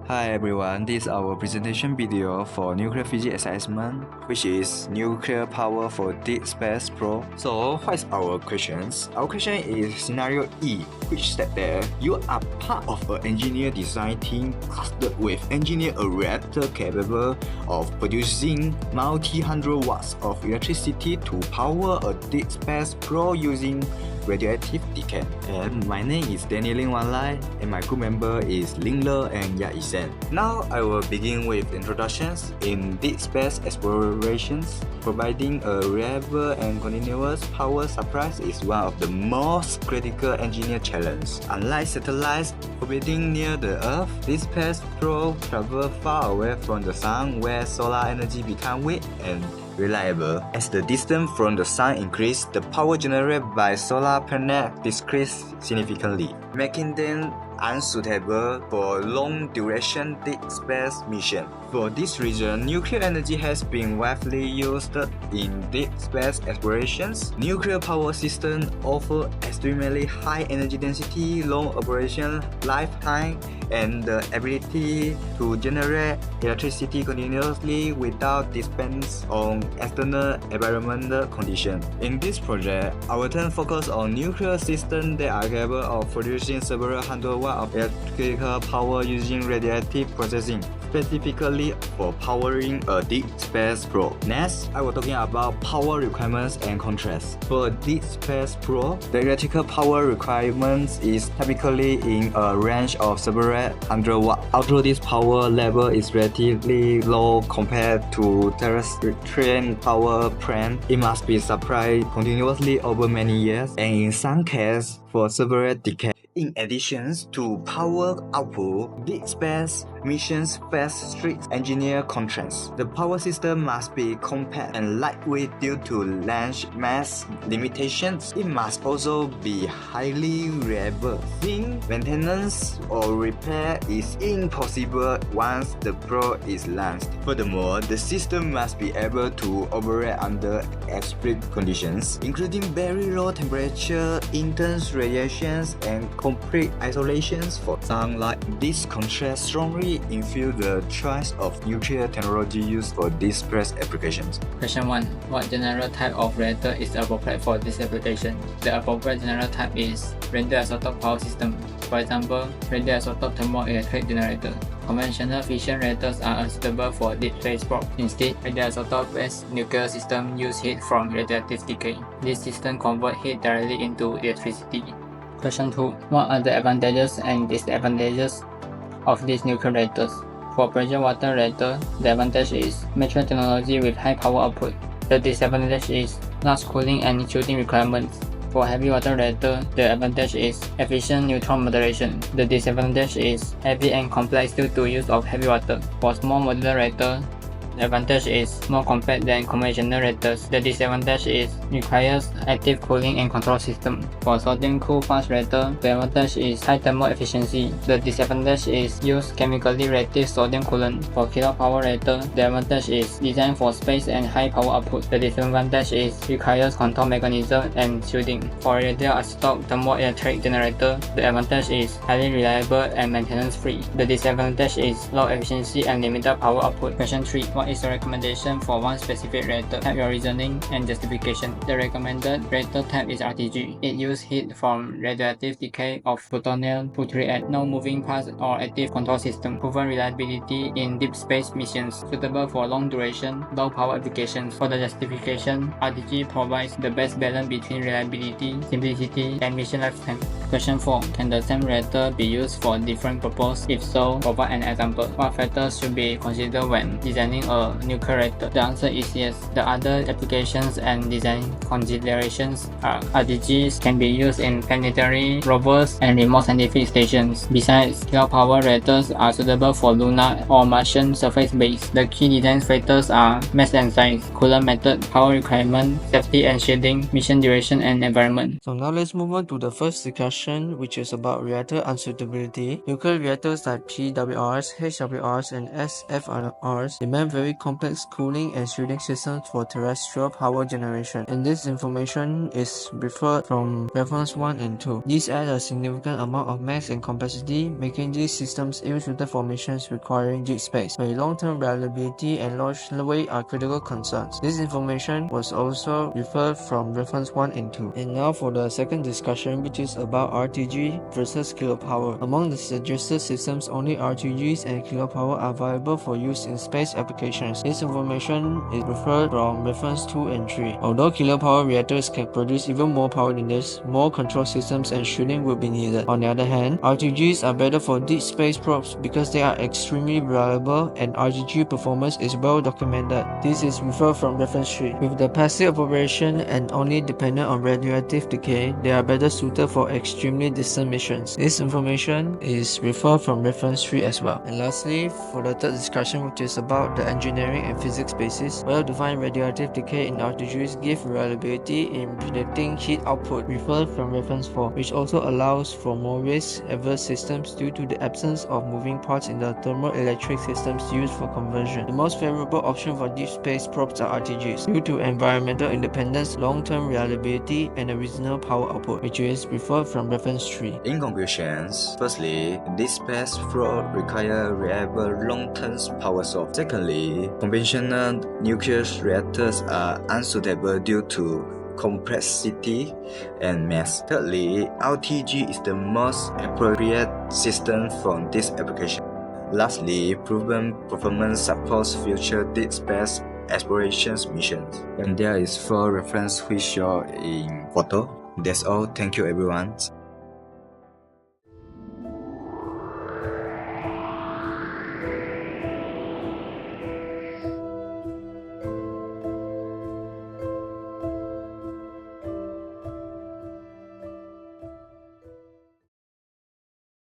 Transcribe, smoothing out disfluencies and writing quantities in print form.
Hi everyone, this is our presentation video for nuclear physics assessment, which is nuclear power for deep space probe. So, what is our questions? Our question is scenario E, which state that you are part of an engineer design team tasked with engineer a reactor capable of producing multi-hundred watts of electricity to power a deep space probe using radioactive decay. And my name is Daniel Lin Wanlai, and my crew member is Lingler and Ya Isen. Now I will begin with introductions in deep space explorations. Providing a reliable and continuous power supply is one of the most critical engineer challenges. Unlike satellites orbiting near the Earth, deep space probes travel far away from the Sun where solar energy becomes weak and reliable. As the distance from the Sun increases, the power generated by solar panels decreases significantly, making them unsuitable for long-duration deep space missions. For this reason, nuclear energy has been widely used in deep space explorations. Nuclear power systems offer extremely high energy density, long operation lifetime, and the ability to generate electricity continuously without dependence on external environmental conditions. In this project, our team focuses on nuclear systems that are capable of producing several hundred watts of electrical power using radioactive processing, specifically for powering a deep space probe. Next, I will talking about power requirements and contrast. For a deep space probe, the electrical power requirements is typically in a range of several hundred watts. Although this power level is relatively low compared to terrestrial power plant, it must be supplied continuously over many years, and in some cases for several decades. In addition to power output, deep space missions face strict engineer constraints. The power system must be compact and lightweight due to launch mass limitations. It must also be highly reliable, since maintenance or repair is impossible once the probe is launched. Furthermore, the system must be able to operate under extreme conditions, including very low temperature, intense radiations, and complete isolations for sunlight. This contrast strongly influences the choice of nuclear technology used for deep space applications. Question 1. What general type of reactor is appropriate for this application? The appropriate general type is radioisotope power system. For example, radioisotope thermoelectric generator. Conventional fission reactors are unsuitable for deep space probe. Instead, radioisotope-based nuclear systems use heat from radioactive decay. This system converts heat directly into electricity. Question 2. What are the advantages and disadvantages of these nuclear reactors? For pressure water reactor, the advantage is mature technology with high power output. The disadvantage is large cooling and shielding requirements. For heavy water reactor, the advantage is efficient neutron moderation. The disadvantage is heavy and complex due to use of heavy water. For small modular reactor, the advantage is more compact than conventional reactors. The disadvantage is requires active cooling and control system. For sodium cooled fast reactor, the advantage is high thermal efficiency. The disadvantage is use chemically reactive sodium coolant. For kilowatt-power reactor, the advantage is designed for space and high power output. The disadvantage is requires control mechanism and shielding. For radioisotope thermoelectric generator, the advantage is highly reliable and maintenance free. The disadvantage is low efficiency and limited power output. Question 3. What is the recommendation for one specific reactor? Type your reasoning and justification. The recommended reactor type is RTG. It uses heat from radioactive decay of plutonium deuterium. No moving parts or active control system. Proven reliability in deep space missions. Suitable for long duration, low power applications. For the justification, RTG provides the best balance between reliability, simplicity, and mission lifetime. Question 4. Can the same reactor be used for different purposes? If so, provide an example. What factors should be considered when designing a nuclear reactor? The answer is yes. The other applications and design considerations are RTGs can be used in planetary rovers and remote scientific stations. Besides, kilowatt-power reactors are suitable for lunar or Martian surface base. The key design factors are mass and size, coolant method, power requirement, safety and shielding, mission duration, and environment. So now let's move on to the first discussion, which is about reactor unsuitability. Nuclear reactors like PWRs, HWRs, and SFRs demand very very complex cooling and shielding systems for terrestrial power generation, and this information is referred from reference 1 and 2. These add a significant amount of mass and complexity, making these systems ill-suited for missions requiring deep space, where long-term reliability and launch weight are critical concerns. This information was also referred from reference 1 and 2. And now for the second discussion, which is about RTG versus kilopower. Among the suggested systems, only RTGs and kilopower are viable for use in space applications. This information is referred from reference 2 and 3. Although kilopower reactors can produce even more power than this, more control systems and shielding will be needed. On the other hand, RTGs are better for deep space probes because they are extremely reliable and RTG performance is well documented. This is referred from reference 3. With the passive operation and only dependent on radioactive decay, they are better suited for extremely distant missions. This information is referred from reference 3 as well. And lastly, for the third discussion, which is about the engineering and physics basis, well-defined radioactive decay in RTGs give reliability in predicting heat output, referred from reference 4, which also allows for more risk-averse systems due to the absence of moving parts in the thermoelectric systems used for conversion. The most favorable option for deep space probes are RTGs, due to environmental independence, long-term reliability, and a reasonable power output, which is referred from reference 3. In conclusions, firstly, deep space probe require reliable long-term power source. Secondly, conventional nuclear reactors are unsuitable due to complexity and mass. Thirdly, RTG is the most appropriate system for this application. Lastly, proven performance supports future deep space exploration missions. And there is 4 reference which show in photo. That's all. Thank you everyone.